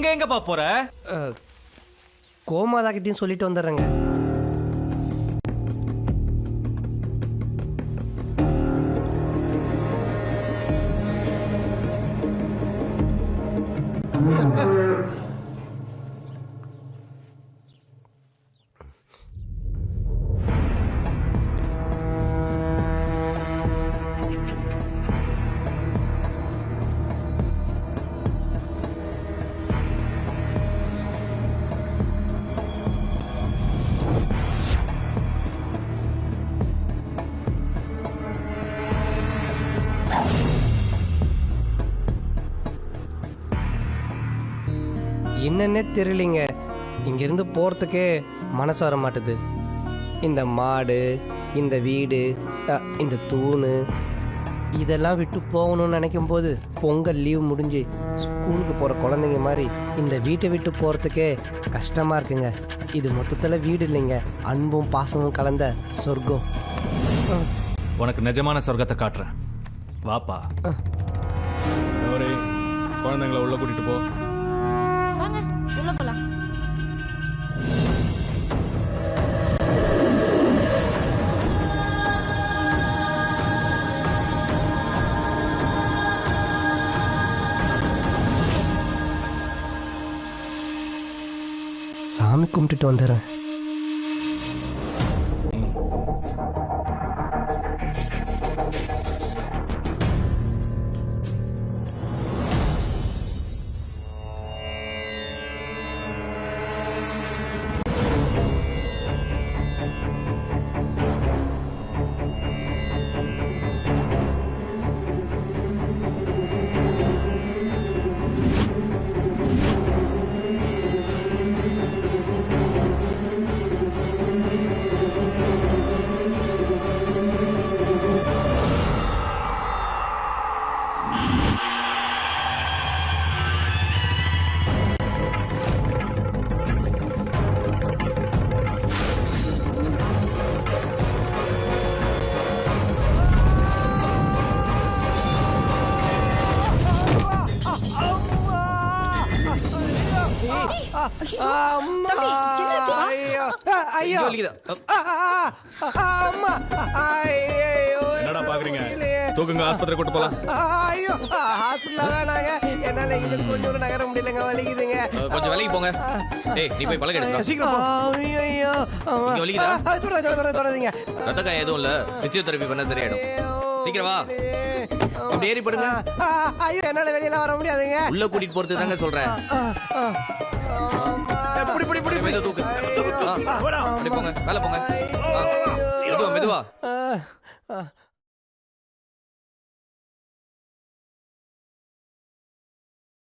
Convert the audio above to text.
அங்க எங்கப்பா போற? கோமாதா கிட்டயும் சொல்லிட்டு வந்துடுறேங்க. என்னன்னே தெரியலிங்க, இங்கிருந்து போகிறதுக்கே மனசு வர மாட்டுது. இந்த மாடு, இந்த வீடு, இந்த தூணு இதெல்லாம் விட்டு போகணும்னு நினைக்கும் போது பொங்கல் லீவ் முடிஞ்சு ஸ்கூலுக்கு போகிற குழந்தைங்க மாதிரி இந்த வீட்டை விட்டு போகிறதுக்கே கஷ்டமாக இருக்குங்க. இது மொத்தத்தில் வீடு இல்லைங்க, அன்பும் பாசமும் கலந்த சொர்க்கம். உனக்கு நிஜமான சொர்க்கத்தை காட்டுறேன், வாப்பா. குழந்தைங்களை உள்ள கூட்டிட்டு போ. உள்ள போலாம். சாமி கும்பிட்டுட்டு வந்துடுறேன். என்னடா பாக்குறீங்க? தூக்குங்க, ஆஸ்பத்திரி கூட்டு போலாம். ஐயோ, ஹாஸ்பிடல்ல வேணாங்க, என்னால இது கொஞ்சம் நகர முடியலங்க, வலிக்குதுங்க. கொஞ்சம் விலைக்கு போங்க. டேய், நீ போய் பழக எடுங்க. சீக்கிரம் போ. ஐயோ, இங்க வலிக்குதா? தொடாதீங்க. ரத்த காயம் எதுவும் இல்ல, பிசியோதெரபி பண்ணா சரியாயிடும். சீக்கிரம் வா. இப்படி ஏறி படுங்க. ஐயோ, என்னால வெளியில வர முடியாதுங்க. உள்ள கூட்டிட்டு போறது தாங்க சொல்றேன். மெதுவா தூக்கு. அப்படி போங்க, மேல போங்க. மெதுவா மெதுவா.